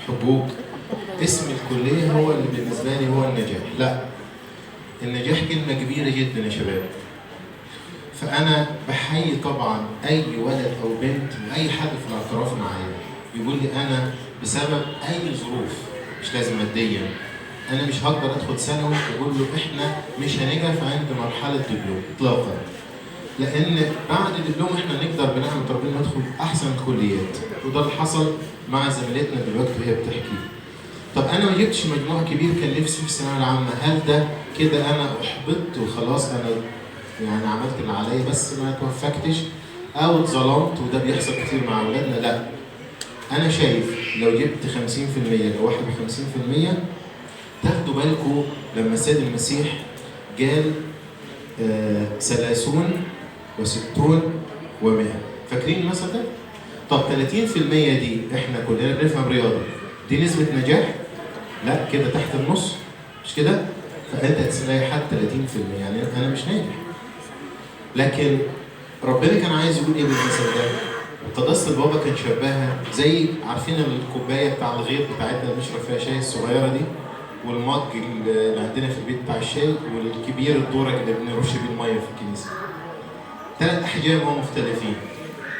حبوب. اسم الكلية هو اللي بالنسبة لي هو النجاح. لا، النجاح كلمة كبيرة جدا يا شباب. فأنا بحيي طبعا أي ولد أو بنت وأي حد في الاعتراف معايا يقول لي أنا بسبب أي ظروف، مش لازم ماديا، أنا مش هقدر أدخل ثانوي، أقول له إحنا مش هنجح عند مرحلة دبلوم إطلاقا. لأن بعد الدبلوم إحنا نقدر بنعمة ربنا ندخل أحسن الكليات، وده اللي حصل مع زميلتنا دلوقتي وهي بتحكي. طب أنا ما جبتش مجموع كبير، كان نفسي في الثانوية العامة، هل ده كده أنا أحبطت وخلاص أنا يعني عملت اللي عليا بس ما توفقتش او اتظلمت؟ وده بيحصل كتير مع اولادنا. لا، انا شايف لو جبت 50% او 51%، تاخدوا بالكم لما السيد المسيح قال 30 و60 و100، فاكرين المثل ده؟ طب 30% دي احنا كلنا بنفهم رياضه، دي نسبه نجاح؟ لا، كده تحت النص، مش كده؟ فانت تلاقي حد 30%، يعني انا مش ناجح. لكن ربنا كان عايز يقول ايه بالمثل ده؟ قداسة البابا كان شبهها زي، عارفين الكوبايه بتاع الغيط بتاعتنا اللي بنشرب فيها شاي الصغيره دي، والمج اللي عندنا في البيت بتاع الشاي، والكبير الدورج اللي بنرش بيه الميه في الكنيسه. 3 احجام هم مختلفين،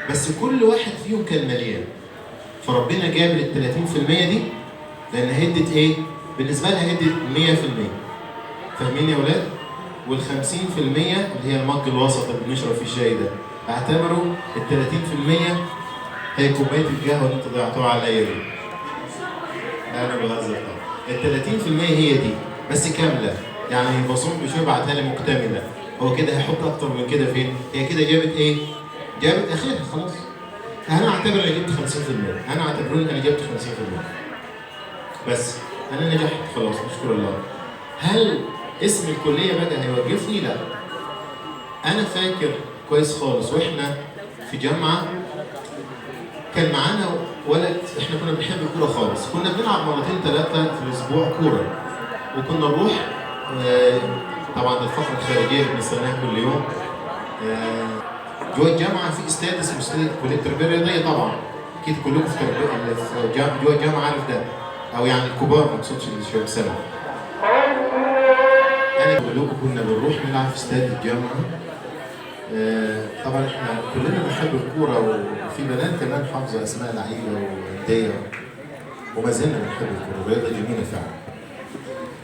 بس كل واحد فيهم كان مليان. فربنا جاب لل 30% دي لان هدت ايه؟ بالنسبه لها هدت 100%. فاهمين يا ولاد؟ وال 50% اللي هي المج الوسط اللي بنشرب فيه الشاي ده، اعتبروا ال 30% هي كوبايه القهوه اللي انتوا ضيعتوها عليا دي. لا انا بهزر طبعا. ال 30% هي دي بس كامله، يعني بصوم بشويه بعتها لي مكتمله. هو كده هيحط اكتر من كده فين؟ هي كده جابت ايه؟ جابت اخرها خلاص. انا اعتبر اني جبت 50%، انا اعتبروني انا جبت 50%. بس انا نجحت خلاص، نشكر الله. هل اسم الكليه بقى هيوقفني؟ لا. انا فاكر كويس خالص واحنا في جامعه كان معانا ولد، احنا كنا بنحب الكوره خالص، كنا بنلعب مرتين 3 في الاسبوع كوره، وكنا نروح طبعا الفقره الخارجيه اللي بنستناها كل يوم. جوه الجامعه في استاد اسمه استاد كليه التربيه الرياضيه، طبعا اكيد كلكم في جوه الجامعه عارف ده، او يعني الكبار، ما اقصدش الشباب سنه. انا بقول لكم كنا بنروح نلعب في استاد الجامعه. طبعا احنا كلنا بنحب الكوره، وفي بنات كمان حافظه اسماء لعيبه وانديه، وما زلنا بنحب الكوره. رياضه جميله فعلا،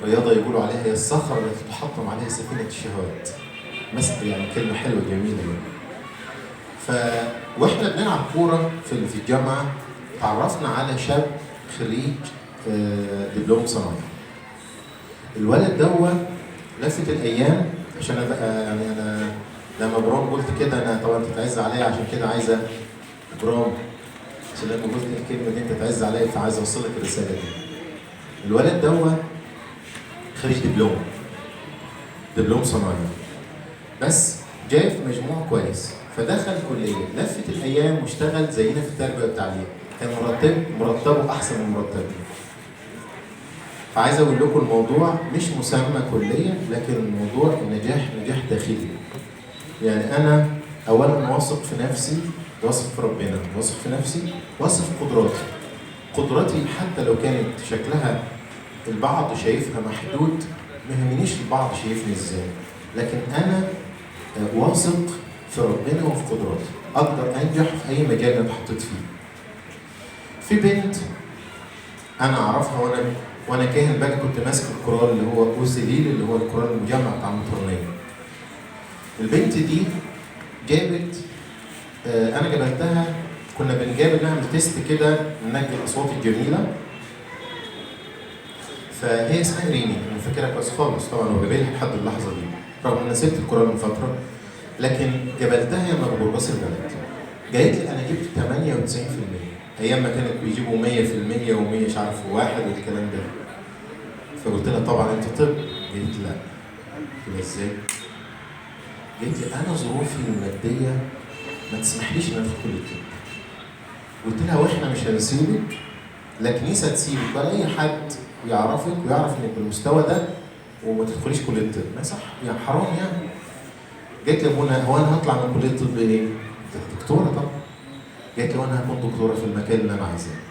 رياضه يقولوا عليها هي الصخره التي تحطم عليها سفينه الشهوات، مثل يعني كلمه حلوه جميله يعني. واحنا بنلعب كوره في الجامعه تعرفنا على شاب خريج دبلوم صناعي. الولد دوت لفت الايام، عشان يعني انا لما برام قلت كده، انا طبعا تتعز عليا، عشان كده عايزه برام، عشان لما قلت الكلمه دي انت تعز عليا، فعايز اوصل لك الرساله دي. الولد دوت خريج دبلوم صناعي، بس جايب مجموع كويس، فدخل كليه، لفت الايام واشتغل زينا في التربيه والتعليم، كان مرتبه احسن من مرتبي. فعايز اقول لكم الموضوع مش مسمى كليه، لكن الموضوع النجاح نجاح داخلي. يعني انا اولا واثق في نفسي، واثق في ربنا، واثق في نفسي، واثق في قدراتي حتى لو كانت شكلها البعض شايفها محدود، ما يهمنيش البعض شايفني ازاي، لكن انا واثق في ربنا وفي قدراتي، اقدر انجح في اي مجال انا اتحطيت فيه. في بنت انا اعرفها وانا كاهن بقى، كنت ماسك الكورال اللي هو اوزيليل، اللي هو الكورال المجمع بتاع المطرانيه. البنت دي جابت، انا جابلتها، كنا بنجابل نعمل تيست كده ننجي الاصوات الجميله. فهي اسمها ريني، انا فاكرها كويس خالص طبعا، وجايبها لحد اللحظه دي رغم ان سبت الكورال من فتره، لكن جابلتها يا مقبورباص البلد. جايت لي انا جبت 98%، ايام ما كانت بيجيبوا 100% و100 مش عارف واحد والكلام ده. فقلت لها طبعا انت طب؟ قالت لا. قلت لها ازاي؟ قالت لي انا ظروفي الماديه ما تسمحليش ان ادخل كليه الطب. قلت لها واحنا مش هنسيبك، لا كنيسه تسيبك ولا اي حد يعرفك ويعرف انك بالمستوى ده وما تدخليش كليه الطب. ما صح يعني، حرام يعني. قالت لي يا ابونا هو انا هطلع من كليه الطب ايه؟ دكتوره طبعا. قالت لي وانا هكون دكتوره في المكان اللي انا عايزاه.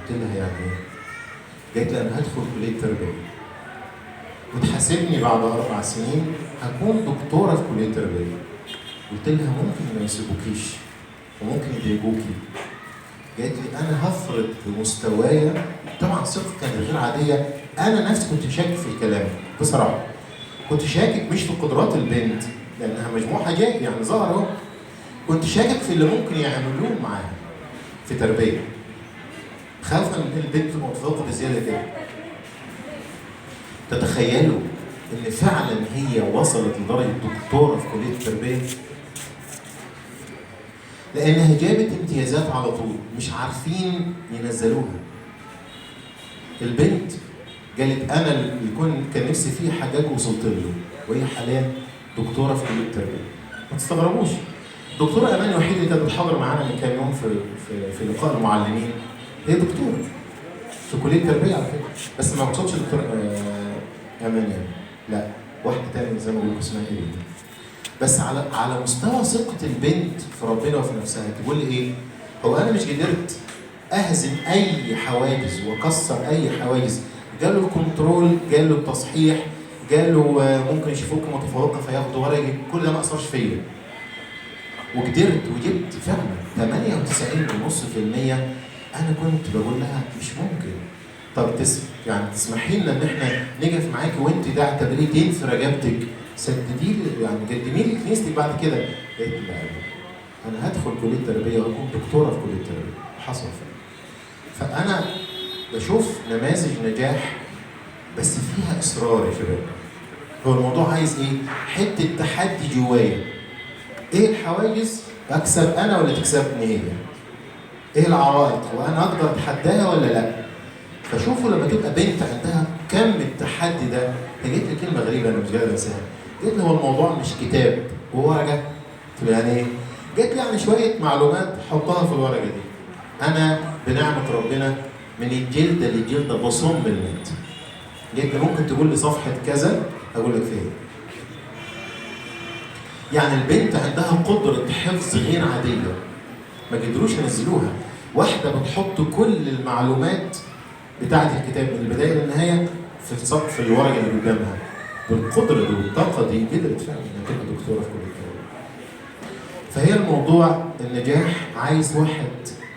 قلت لها يعني ايه؟ قالت لي انا هدخل كليه تربيه وتحاسبني بعد 4 سنين هكون دكتوره في كليه تربيه. قلت لها ممكن ما يسيبوكيش وممكن يضايقوكي. قالت لي انا هفرض مستوايا. طبعا ثقه كانت غير عاديه. انا نفسي كنت شاكك في الكلام بصراحه. كنت شاكك مش في قدرات البنت لانها مجموعه جاي يعني ظهر اهو. كنت شاكك في اللي ممكن يعملوه معاها في تربيه. خايفه ان البنت متفوقه بزياده كده. تتخيلوا ان فعلا هي وصلت لدرجه دكتوره في كليه التربيه لانها جابت امتيازات على طول مش عارفين ينزلوها. البنت قالت انا اللي كان نفسي فيه حاجات وصلت له، وهي حاليا دكتوره في كليه التربيه. ما تستغربوش. دكتوره امان الوحيده اللي كانت بتحاضر معانا من كام يوم في لقاء المعلمين هي دكتوره في كليه التربيه على فكره، بس ما بقصدش دكتور امان يعني، لا واحده ثانيه زي ما بقول اسمها ايه. بس على مستوى ثقه البنت في ربنا وفي نفسها تقول لي ايه؟ هو انا مش قدرت اهزم اي حواجز واكسر اي حواجز. جاله الكنترول، جاله التصحيح، جاله ممكن يشوفوك متفوقه فياخدوا ورقك، كل ده ما اثرش فيا. وقدرت وجبت فعلا 98.5%. انا كنت بقول لها مش ممكن. طب يعني تسمحي لنا ان احنا نقف معاكي وانت ده اعتبريه دين في رقبتك، سددي لي يعني قدمي لي كنيستك بعد كده. قالت لي لا انا هدخل كليه التربيه واكون دكتوره في كليه التربيه. حصل فعلا. فانا بشوف نماذج نجاح بس فيها اصرار يا شباب. هو الموضوع عايز ايه؟ حته تحدي جوايا. ايه الحواجز؟ اكسب انا ولا تكسبني هي؟ ايه العوائق؟ وانا اقدر اتحداها ولا لا؟ فشوفوا لما تبقى بنت عندها كم التحدي ده. هي جت لي كلمه غريبه انا مش قادر انساها. قالت لي هو الموضوع مش كتاب وورقه. قلت يعني ايه؟ قالت لي يعني شويه معلومات حطها في الورقه دي. انا بنعمه ربنا من الجلده للجلده بصم النت. قالت لي ممكن تقول لي صفحه كذا اقول لك فين. يعني البنت عندها قدره حفظ غير عاديه. ما قدروش ينزلوها. واحده بتحط كل المعلومات بتاعت الكتاب من البدايه للنهايه في الورقه اللي قدامها. بالقدره دي والطاقه دي قدرت فعلا انها تبقى دكتوره في كل الكلام. فهي الموضوع النجاح عايز واحد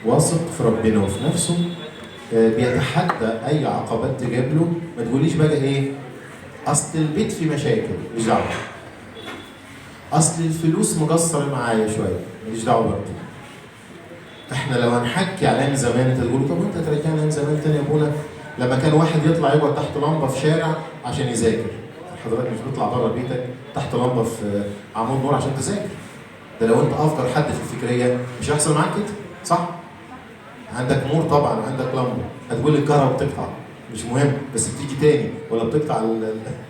واثق في ربنا وفي نفسه، بيتحدى اي عقبات تقابله. ما تقوليش بقى ايه؟ اصل البيت فيه مشاكل، مش دعوه. اصل الفلوس مقصر معايا شويه، مش دعوه برضه. احنا لو هنحكي على ايام زمان انت تقول طب انت ترجعنا ايام زمان تاني يا ابونا لما كان واحد يطلع يقعد تحت لمبه في شارع عشان يذاكر. حضرتك مش بتطلع بره بيتك تحت لمبه في عمود نور عشان تذاكر. ده لو انت افضل حد في الفكريه مش هيحصل معاك كده، صح؟ عندك نور طبعا وعندك لمبه، هتقول لي الكهرباء بتقطع مش مهم بس بتيجي تاني ولا بتقطع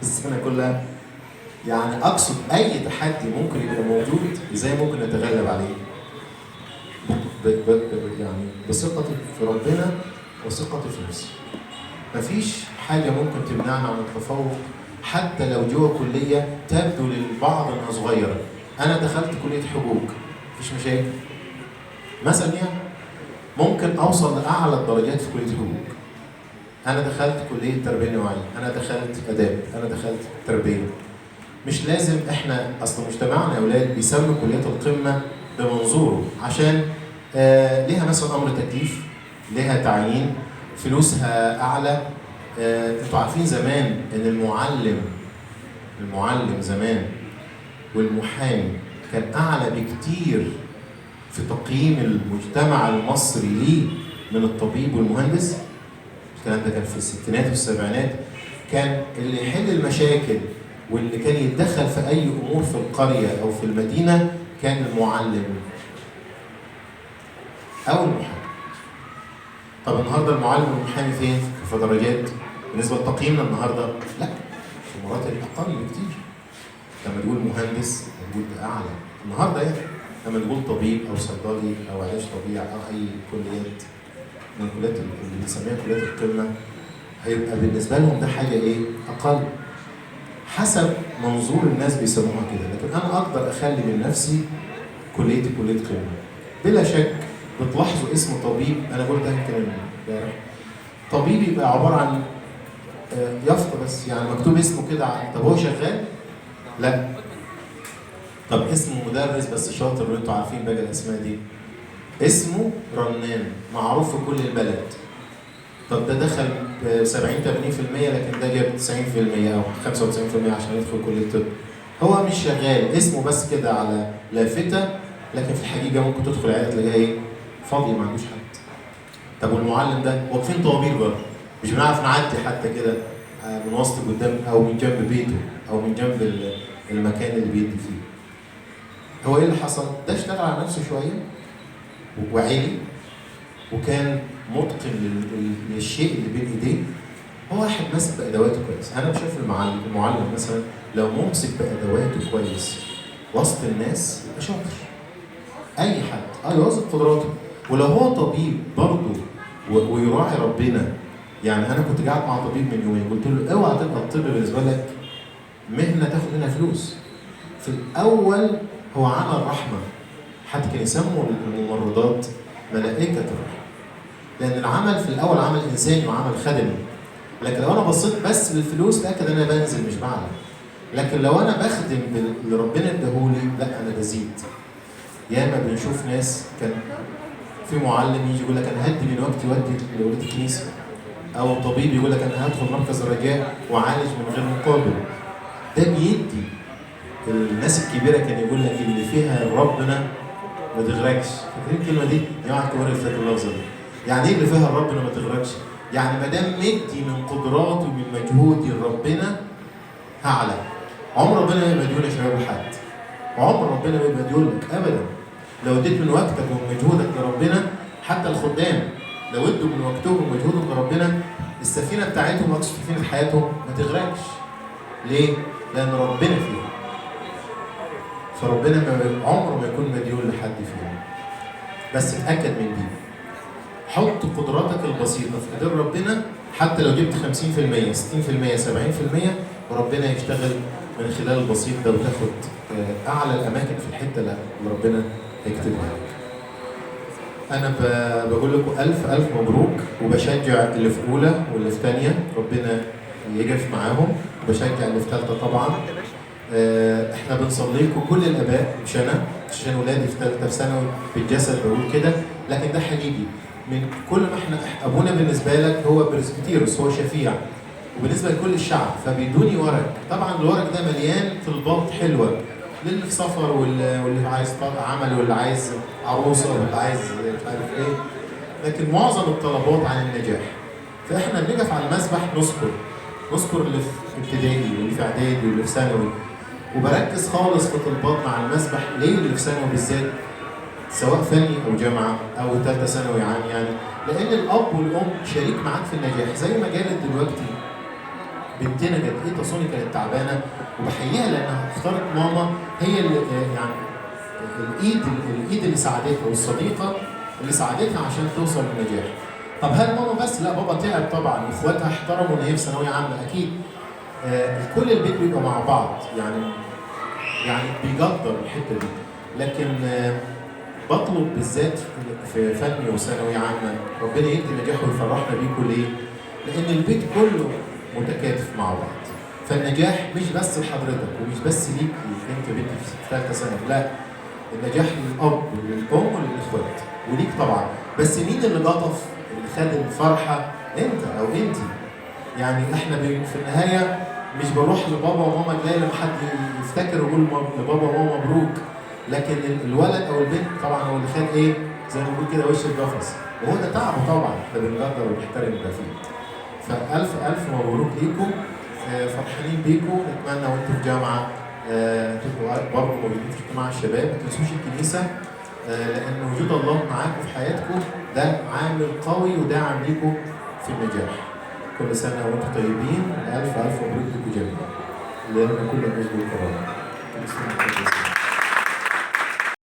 السنه كلها. يعني اقصد اي تحدي ممكن يبقى موجود ازاي ممكن نتغلب عليه؟ يعني بثقتي في ربنا وثقتي في نفسي. مفيش حاجه ممكن تمنعنا عن التفوق حتى لو جوه كليه تبدو للبعض انها صغيره. انا دخلت كليه حقوق مفيش مشاكل مثلا، يعني ممكن اوصل لاعلى الدرجات في كليه حقوق. انا دخلت كليه تربيه نوعيه، انا دخلت اداب، انا دخلت تربيه. مش لازم احنا اصل مجتمعنا يا اولاد بيسموا كليات القمه بمنظوره عشان ليها مثلا امر تكليف، ليها تعيين، فلوسها اعلى. انتوا عارفين زمان ان المعلم زمان والمحامي كان اعلى بكتير في تقييم المجتمع المصري ليه من الطبيب والمهندس. الكلام ده كان في الستينات والسبعينات. كان اللي يحل المشاكل واللي كان يتدخل في اي امور في القريه او في المدينه كان المعلم او المحامي. طب النهارده المعلم والمحامي فين؟ في درجات بالنسبه لتقييمنا النهارده؟ لا، في مراتب اقل بكتير. لما تقول مهندس تقول ده اعلى النهارده يعني. لما تقول طبيب او صيدلي او علاج طبيعي او اي كليات من الكليات اللي بنسميها كليات القمه هيبقى بالنسبه لهم ده حاجه ايه؟ اقل. حسب منظور الناس بيسموها كده، لكن انا اقدر اخلي من نفسي كليتي كليه قمه. بلا شك بتلاحظوا اسم طبيب، انا قلت ده يمكن امبارح. طبيب يبقى عباره عن يافطه بس، يعني مكتوب اسمه كده. طب هو شغال؟ لا. طب اسمه مدرس بس شاطر، وانتوا عارفين بقى الاسماء دي. اسمه رنان معروف في كل البلد. طب ده دخل ب 70 80%، لكن ده جاب 90% او 95% عشان يدخل كليه الطب. هو مش شغال، اسمه بس كده على لافته، لكن في الحقيقه ممكن تدخل عياده تلاقيها ايه؟ فاضيه، ما عندوش حد. طب والمعلم ده واقفين طوابير برضه، مش بنعرف نعدي حتى كده من وسط قدام او من جنب بيته او من جنب المكان اللي بيدي فيه. هو ايه اللي حصل؟ ده اشتغل على نفسه شويه وعالي، وكان متقن للشيء اللي بين ايديه. هو واحد ماسك بادواته كويس. انا بشوف المعلم مثلا لو ممسك بادواته كويس وسط الناس يبقى شاطر. اي حد يوظف قدراته. ولو هو طبيب برضه ويراعي ربنا. يعني انا كنت قاعد مع طبيب من يومين، قلت له اوعى تبقى الطب بالنسبه لك مهنه تاخد منها فلوس. في الاول هو عمل رحمه، حتى كانوا يسموا الممرضات ملائكه الرحمه. لان العمل في الاول عمل انساني وعمل خدمي. لكن لو انا بصيت بس للفلوس، لا كده انا بنزل مش بعلى. لكن لو انا بخدم اللي ربنا اداهولي، لا انا بزيد. ياما بنشوف ناس كان في معلم يجي يقول لك انا هدي من وقتي وادي لولاد الكنيسه، او طبيب يقول لك انا هدخل مركز الرجاء واعالج من غير مقابل. ده بيدي. الناس الكبيره كان يقول لك اللي فيها ربنا ما تغرقش. فاكرين الكلمه دي؟ يا جماعه الكبار اللي فاكر اللفظه دي. يعني ايه اللي فيها ربنا ما تغرقش؟ يعني ما دام مدي من قدراتي ومن مجهودي لربنا هعلى. عمر ربنا ما يبقى مديون يا شباب لحد. وعمر ربنا ما يبقى مديون لك ابدا. لو اديت من وقتك ومن مجهودك لربنا، حتى الخدام لو ادوا من وقتهم ومجهودهم لربنا، السفينه بتاعتهم او سفينه حياتهم ما تغرقش. ليه؟ لان ربنا فيها. فربنا عمره ما يكون مديون لحد فيهم. بس اتاكد من دي. حط قدراتك البسيطه في ايدين ربنا، حتى لو جبت 50%، 60%، 70%، وربنا يشتغل من خلال البسيط ده وتاخد اعلى الاماكن في الحته اللي ربنا هيكتبها لك. انا بقول لكم الف مبروك، وبشجع اللي في اولى واللي في ثانيه ربنا يقف معاهم، وبشجع اللي في ثالثه طبعا. احنا بنصلي لكم كل الاباء، مش انا، عشان ولادي في ثالثه في ثانوي بالجسد بقول كده، لكن ده حقيقي. من كل ما احنا ابونا بالنسبه لك هو برسبيتيروس، هو شفيع، وبالنسبه لكل الشعب، فبيدوني ورق. طبعا الورق ده مليان طلبات حلوه للي في سفر واللي عايز عمل واللي عايز عروسه واللي عايز مش عارف ايه، لكن معظم الطلبات عن النجاح. فاحنا بنقف على المسبح نذكر اللي في ابتدائي واللي في اعدادي واللي في ثانوي، وبركز خالص في طلبات مع المسبح. ليه اللي في ثانوي بالذات؟ سواء فني او جامعه او ثالثه ثانوي عام، يعني لان الاب والام شريك معاك في النجاح. زي ما قالت دلوقتي بنتنا كانت ايه، تصوني كانت تعبانه، وبحييها لانها اختارت ماما هي اللي يعني الايد اللي ساعدتها والصديقه اللي ساعدتها عشان توصل للنجاح. طب هل ماما بس؟ لا، بابا تعب طبعا، واخواتها احترموا ان هي في ثانويه عامه اكيد. كل البيت بيبقى مع بعض، يعني بيقدر الحته دي. لكن بطلب بالذات في فني وثانوي عامه ربنا يدي نجاح ويفرحنا بيكم. ليه؟ لان البيت كله متكاتف مع بعض. فالنجاح مش بس لحضرتك ومش بس ليك انت بنت في ثالثه ثانوي، لا، النجاح للاب وللام وللاخوات وليك طبعا. بس مين اللي لطف اللي خد الفرحه؟ انت او انت. يعني احنا في النهايه مش بنروح لبابا وماما تلاقي لما حد يفتكر يقول لبابا وماما مبروك، لكن الولد او البنت طبعا هو اللي خد ايه؟ زي ما بنقول كده وش القفص، وهو ده تعبه طبعا، احنا بنقدر ونحترم ده فيه. فألف مبروك ليكم، فرحانين بيكم. نتمنى وانتم في جامعه تبقوا برضه موجودين في اجتماع الشباب، ما تنسوش الكنيسه، لان وجود الله معاكم في حياتكم ده عامل قوي وداعم ليكم في النجاح. كل سنه وانتم طيبين، الف مبروك لكم جميعا. لنا كل المجد والكرامه.